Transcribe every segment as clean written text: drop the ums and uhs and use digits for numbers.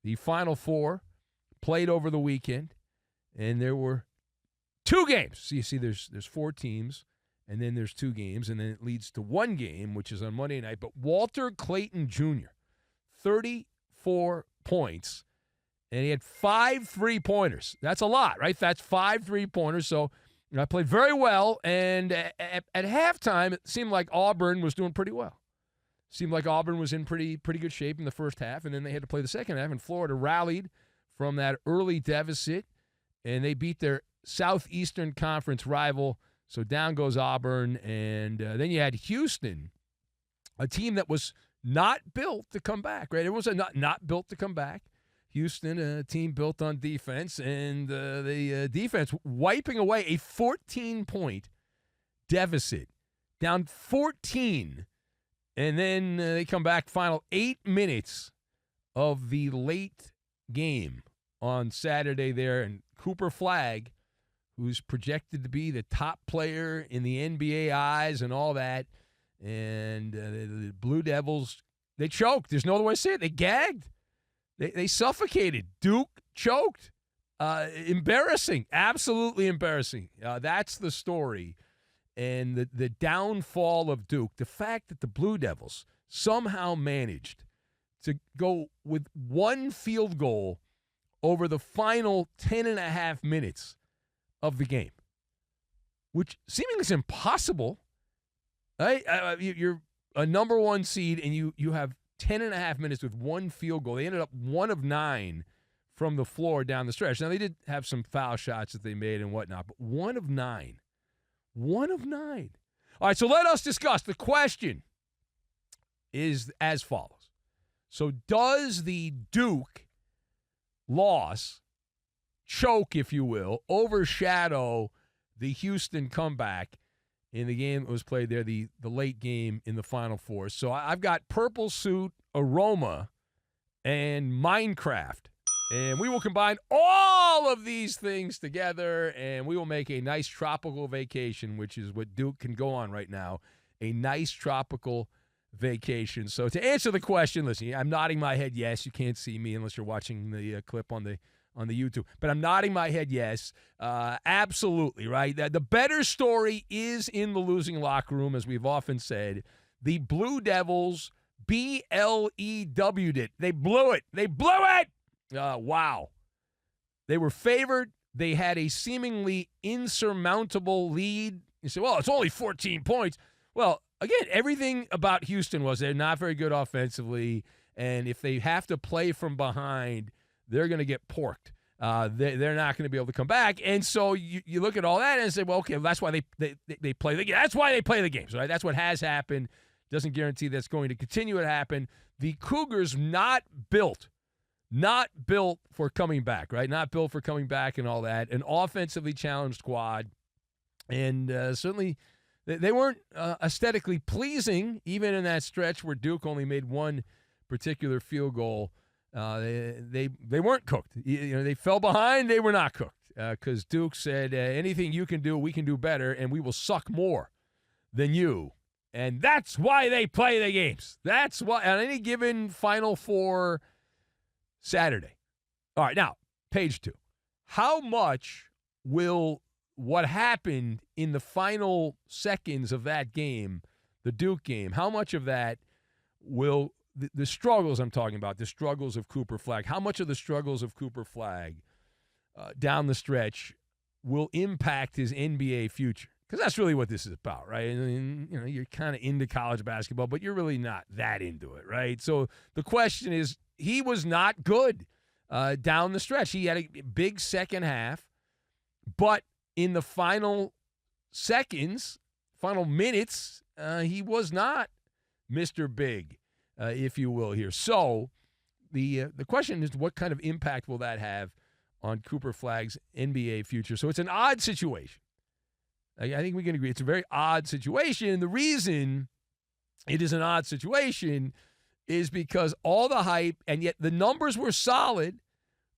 The Final Four played over the weekend, and there were 2 games. So you see there's 4 teams, and then there's 2 games, and then it leads to 1 game, which is on Monday night. But Walter Clayton Jr., 34 points, and he had 5 3-pointers. That's a lot, right? That's 5 3-pointers. So I played very well, and at halftime, it seemed like Auburn was doing pretty well. Seemed like Auburn was in pretty good shape in the first half, and then they had to play the second half, and Florida rallied from that early deficit, and they beat their Southeastern Conference rival. So down goes Auburn, and then you had Houston, a team that was not built to come back, right? Everyone said not built to come back. Houston, a team built on defense, and the defense wiping away a 14-point deficit, down 14. And then they come back, final 8 minutes of the late game on Saturday there. And Cooper Flagg, who's projected to be the top player in the NBA eyes and all that, and the Blue Devils, they choked. There's no other way to say it. They gagged. They suffocated. Duke choked. Embarrassing. Absolutely embarrassing. That's the story. And the downfall of Duke, the fact that the Blue Devils somehow managed to go with 1 field goal over the final 10.5 minutes of the game, which seemingly is impossible. Right? You're a number 1 seed, and you have 10.5 minutes with 1 field goal. They ended up 1 of 9 from the floor down the stretch. Now, they did have some foul shots that they made and whatnot, but 1 of 9. 1 of 9. All right, so let us discuss. The question is as follows. So does the Duke loss choke, if you will, overshadow the Houston comeback in the game that was played there, the late game in the Final Four? So I've got Purple Suit, Aroma, and Minecraft. And we will combine all of these things together, and we will make a nice tropical vacation, which is what Duke can go on right now, a nice tropical vacation. So to answer the question, listen, I'm nodding my head yes. You can't see me unless you're watching the clip on the YouTube. But I'm nodding my head yes. Absolutely, right? The better story is in the losing locker room, as we've often said. The Blue Devils BLEW'd it. They blew it. They blew it! Wow. They were favored. They had a seemingly insurmountable lead. You say, well, it's only 14 points. Well, again, everything about Houston was they're not very good offensively, and if they have to play from behind, they're going to get porked. They're not going to be able to come back. And so you look at all that and say, well, okay, that's why they play the game. That's why they play the games, right? That's what has happened. Doesn't guarantee that's going to continue to happen. The Cougars not built for coming back, right? Not built for coming back and all that. An offensively challenged squad. And certainly they weren't aesthetically pleasing, even in that stretch where Duke only made 1 particular field goal. They weren't cooked. They fell behind. They were not cooked because Duke said, anything you can do, we can do better, and we will suck more than you. And that's why they play the games. That's why on any given Final Four Saturday. All right, now, page 2. How much will what happened in the final seconds of that game, the Duke game, how much of that will the struggles I'm talking about, the struggles of Cooper Flagg, how much of the struggles of Cooper Flagg down the stretch will impact his NBA future? Because that's really what this is about, right? And, you're kind of into college basketball, but you're really not that into it, right? So the question is, he was not good down the stretch. He had a big second half, but in the final seconds, final minutes, he was not Mr. Big, if you will, here. So the question is, what kind of impact will that have on Cooper Flagg's NBA future? So it's an odd situation. I think we can agree it's a very odd situation. And the reason it is an odd situation is because all the hype, and yet the numbers were solid.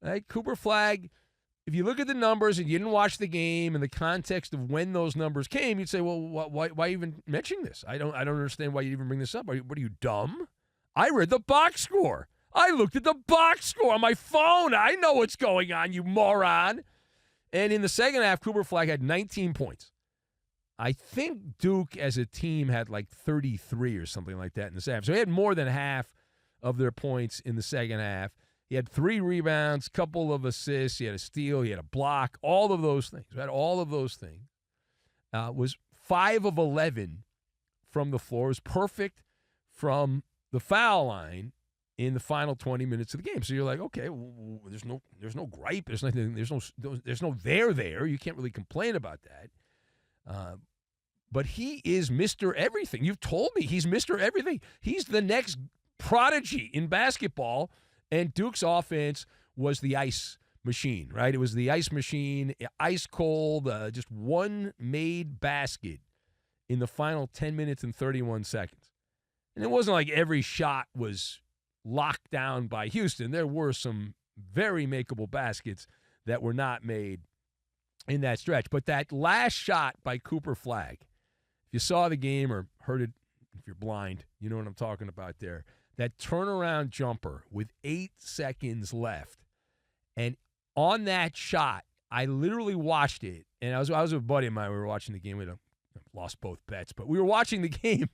Right? Cooper Flagg, if you look at the numbers and you didn't watch the game in the context of when those numbers came, you'd say, well, why even mention this? I don't understand why you even bring this up. What are you, dumb? I read the box score. I looked at the box score on my phone. I know what's going on, you moron. And in the second half, Cooper Flagg had 19 points. I think Duke as a team had like 33 or something like that in the second half. So he had more than half of their points in the second half. He had 3 rebounds, couple of assists. He had a steal. He had a block. All of those things. He had all of those things. Was 5 of 11 from the floor. It was perfect from the foul line in the final 20 minutes of the game. So you're like, okay, well, there's no gripe. There's nothing. There's no there. You can't really complain about that. But he is Mr. Everything. You've told me he's Mr. Everything. He's the next prodigy in basketball, and Duke's offense was the ice machine, right? It was the ice machine, ice cold, just one made basket in the final 10 minutes and 31 seconds. And it wasn't like every shot was locked down by Houston. There were some very makeable baskets that were not made in that stretch. But that last shot by Cooper Flagg, if you saw the game or heard it, if you're blind, you know what I'm talking about there. That turnaround jumper with 8 seconds left. And on that shot, I literally watched it. And I was with a buddy of mine. We were watching the game. We lost both bets. But we were watching the game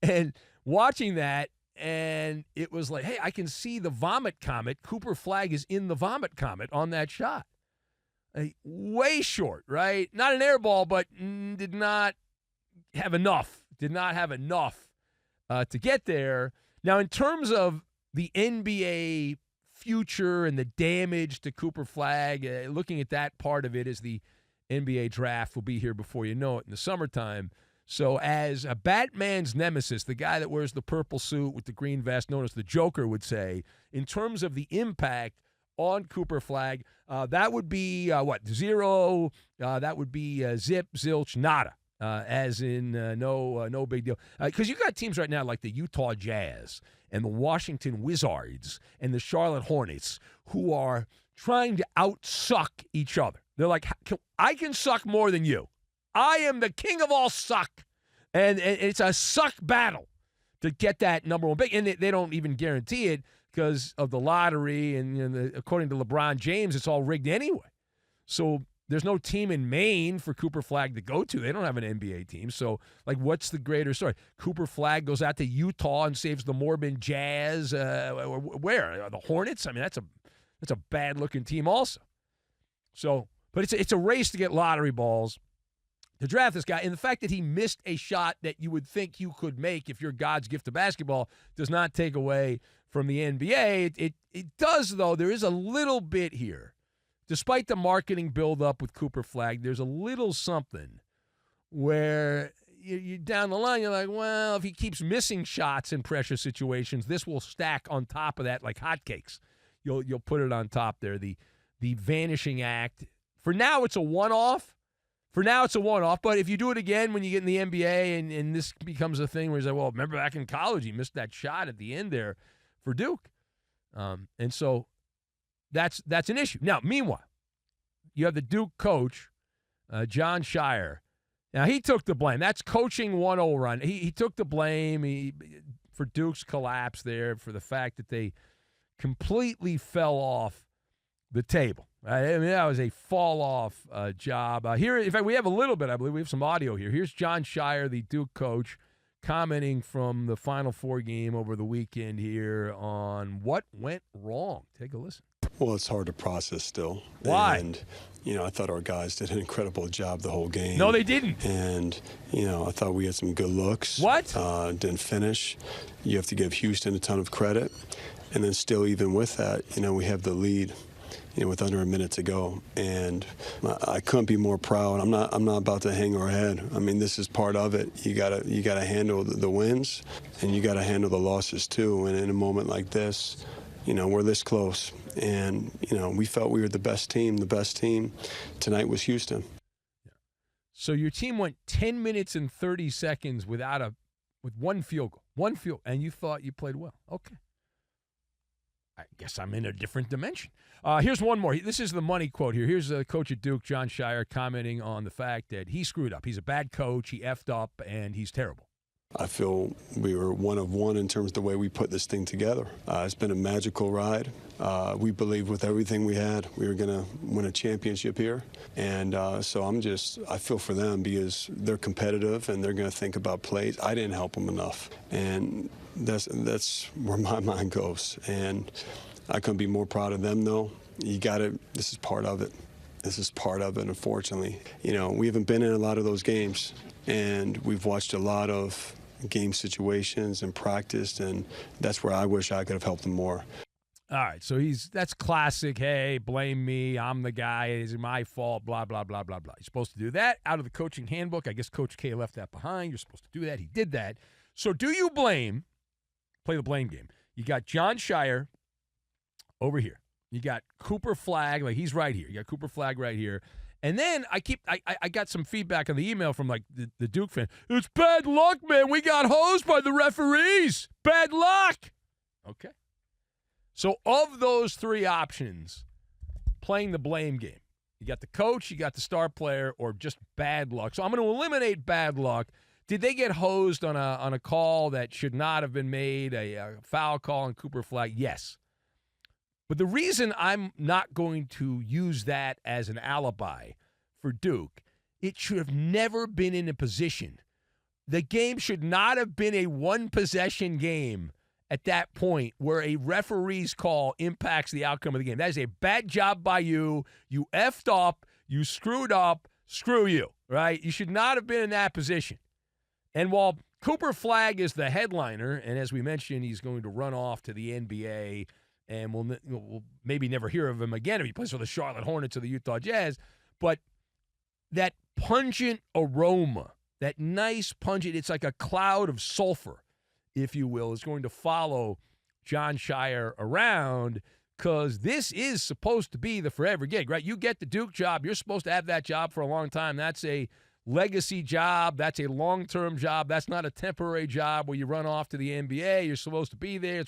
and watching that. And it was like, hey, I can see the vomit comet. Cooper Flagg is in the vomit comet on that shot. Way short, right? Not an air ball, but did not have enough. Did not have enough to get there. Now, in terms of the NBA future and the damage to Cooper Flagg, looking at that part of it as the NBA draft will be here before you know it in the summertime. So as a Batman's nemesis, the guy that wears the purple suit with the green vest, known as the Joker, would say, in terms of the impact on Cooper Flagg, that would be, zero? That would be zip, zilch, nada. As in no big deal. Because you got teams right now like the Utah Jazz and the Washington Wizards and the Charlotte Hornets who are trying to outsuck each other. They're like, I can suck more than you. I am the king of all suck. And it's a suck battle to get that number one pick. And they don't even guarantee it because of the lottery. And according to LeBron James, it's all rigged anyway. So there's no team in Maine for Cooper Flagg to go to. They don't have an NBA team. So, what's the greater story? Cooper Flagg goes out to Utah and saves the Morbin Jazz. Where? The Hornets? I mean, that's a bad-looking team also. So, but it's a race to get lottery balls to draft this guy. And the fact that he missed a shot that you would think you could make if you're God's gift to basketball does not take away from the NBA. It does, though. There is a little bit here. Despite the marketing buildup with Cooper Flagg, there's a little something where you down the line, you're like, well, if he keeps missing shots in pressure situations, this will stack on top of that like hotcakes. You'll put it on top there, the vanishing act. For now, it's a one-off. But if you do it again when you get in the NBA and this becomes a thing where he's like, well, remember back in college, he missed that shot at the end there for Duke. And so that's an issue. Now, meanwhile, you have the Duke coach, John Shire. Now, he took the blame. That's coaching 101 run. He took the blame for Duke's collapse there, for the fact that they completely fell off the table. Right? I mean, that was a fall-off job. Here, in fact, we have a little bit, I believe. We have some audio here. Here's John Shire, the Duke coach, commenting from the Final Four game over the weekend here on what went wrong. Take a listen. Well, it's hard to process still. Why? And, I thought our guys did an incredible job the whole game. No, they didn't. And, I thought we had some good looks. What? Didn't finish. You have to give Houston a ton of credit. And then still, even with that, we have the lead, with under a minute to go. And I couldn't be more proud. I'm not about to hang our head. I mean, this is part of it. You gotta handle the wins, and you gotta handle the losses too. And in a moment like this, we're this close. And, we felt we were the best team. The best team tonight was Houston. So your team went 10 minutes and 30 seconds with one field goal. And you thought you played well. Okay. I guess I'm in a different dimension. Here's one more. This is the money quote here. Here's the coach at Duke, John Shire, commenting on the fact that he screwed up. He's a bad coach. He effed up, and he's terrible. I feel we were one of one in terms of the way we put this thing together. It's been a magical ride. We believed with everything we had, we were going to win a championship here. And so I feel for them because they're competitive and they're going to think about plays. I didn't help them enough. And that's where my mind goes. And I couldn't be more proud of them, though. This is part of it. This is part of it, unfortunately. We haven't been in a lot of those games, and we've watched a lot of game situations and practiced, and that's where I wish I could have helped them more. All right, so that's classic, hey, blame me, I'm the guy, it's my fault, blah, blah, blah, blah, blah. You're supposed to do that out of the coaching handbook. I guess Coach K left that behind. You're supposed to do that. He did that. So do you play the blame game? You got John Shire over here. You got Cooper Flagg, like he's right here. You got Cooper Flagg right here. And then I got some feedback on the email from like the Duke fan. It's bad luck, man. We got hosed by the referees. Bad luck. Okay. So of those three options, playing the blame game, you got the coach, you got the star player, or just bad luck. So I'm going to eliminate bad luck. Did they get hosed on a call that should not have been made, a foul call on Cooper Flagg? Yes. But the reason I'm not going to use that as an alibi for Duke, it should have never been in a position. The game should not have been a one-possession game at that point where a referee's call impacts the outcome of the game. That is a bad job by you. You effed up. You screwed up. Screw you, right? You should not have been in that position. And while Cooper Flagg is the headliner, and as we mentioned, he's going to run off to the NBA, and we'll maybe never hear of him again if he plays for the Charlotte Hornets or the Utah Jazz. But that pungent aroma, that nice pungent, it's like a cloud of sulfur, if you will, is going to follow John Shire around because this is supposed to be the forever gig, right? You get the Duke job. You're supposed to have that job for a long time. That's a legacy job. That's a long-term job. That's not a temporary job where you run off to the NBA. You're supposed to be there.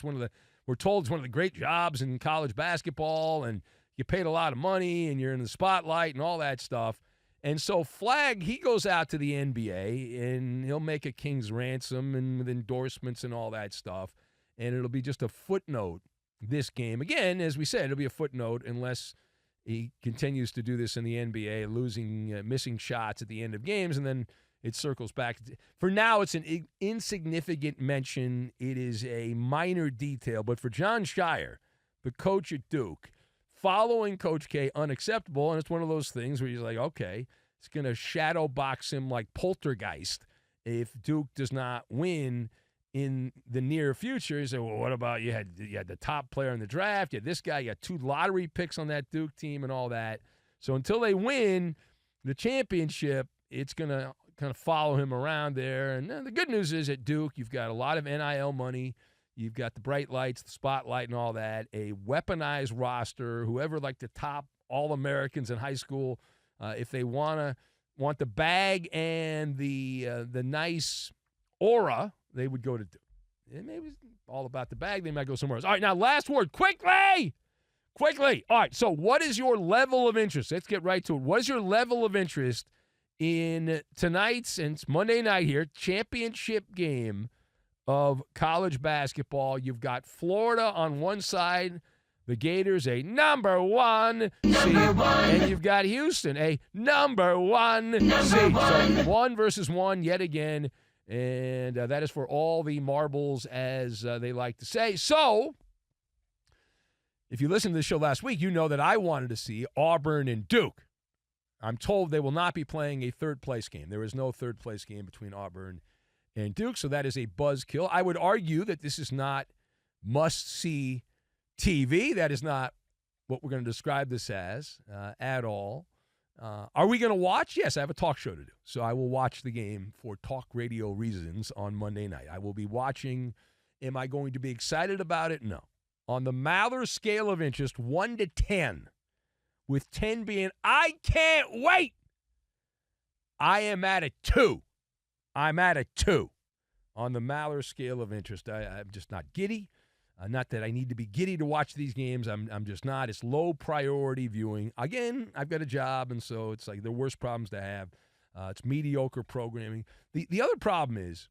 We're told it's one of the great jobs in college basketball, and you paid a lot of money, and you're in the spotlight and all that stuff. And so Flagg, he goes out to the NBA, and he'll make a king's ransom and with endorsements and all that stuff, and it'll be just a footnote, this game. Again, as we said, it'll be a footnote unless he continues to do this in the NBA, missing shots at the end of games, and then it circles back. For now, it's an insignificant mention. It is a minor detail. But for John Shire, the coach at Duke, following Coach K, unacceptable. And it's one of those things where you're like, okay, it's going to shadow box him like Poltergeist if Duke does not win in the near future. You say, well, what about you had the top player in the draft, you had this guy, you got 2 lottery picks on that Duke team and all that. So until they win the championship, it's going to kind of follow him around there. And the good news is at Duke, you've got a lot of NIL money. You've got the bright lights, the spotlight and all that, a weaponized roster, whoever like the top All-Americans in high school, if they want the bag and the nice aura, they would go to Duke. And maybe it's all about the bag. They might go somewhere else. All right, now last word, quickly. All right, so what is your level of interest? Let's get right to it. What is your level of interest in tonight's, and it's Monday night here, championship game of college basketball? You've got Florida on one side, the Gators, a number 1 seed, and you've got Houston, a number 1 seed. So 1 versus 1 yet again, and that is for all the marbles, as they like to say. So if you listened to the show last week, you know that I wanted to see Auburn and Duke. I'm told they will not be playing a third-place game. There is no third-place game between Auburn and Duke, so that is a buzzkill. I would argue that this is not must-see TV. That is not what we're going to describe this as at all. Are we going to watch? Yes, I have a talk show to do, so I will watch the game for talk radio reasons on Monday night. I will be watching. Am I going to be excited about it? No. On the MALLER scale of interest, 1 to 10, with 10 being, I can't wait, I am at a 2. I'm at a 2 on the MALLER scale of interest. I'm just not giddy. Not that I need to be giddy to watch these games. I'm just not. It's low priority viewing. Again, I've got a job, and so it's like the worst problems to have. It's mediocre programming. The other problem is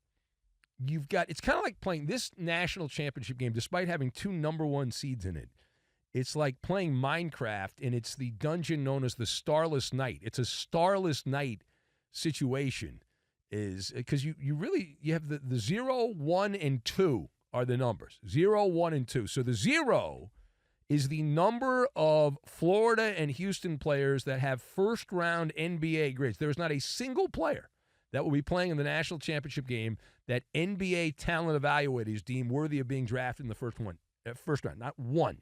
you've got, it's kind of like playing this national championship game, despite having 2 number 1 seeds in it. It's like playing Minecraft, and it's the dungeon known as the Starless Night. It's a Starless Night situation, is because you have the 0, 1, and 2 are the numbers. 0, 1, and 2. So the 0 is the number of Florida and Houston players that have first-round NBA grades. There is not a single player that will be playing in the national championship game that NBA talent evaluators deem worthy of being drafted in the first round. Not one.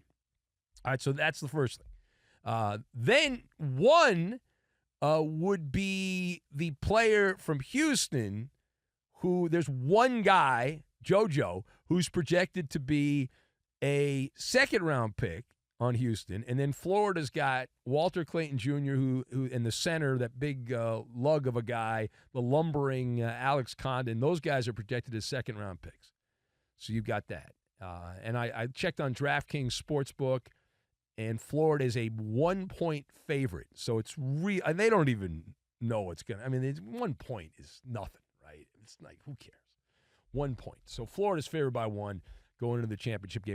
All right, so that's the first thing. Then 1 would be the player from Houston who there's one guy, JoJo, who's projected to be a second-round pick on Houston, and then Florida's got Walter Clayton Jr., who in the center, that big lug of a guy, the lumbering Alex Condon. Those guys are projected as second-round picks. So you've got that. And I checked on DraftKings Sportsbook, and Florida is a 1-point favorite. So it's and they don't even know what's going to. I mean, 1 point is nothing, right? It's like, who cares? 1 point. So Florida's favored by 1 going into the championship game.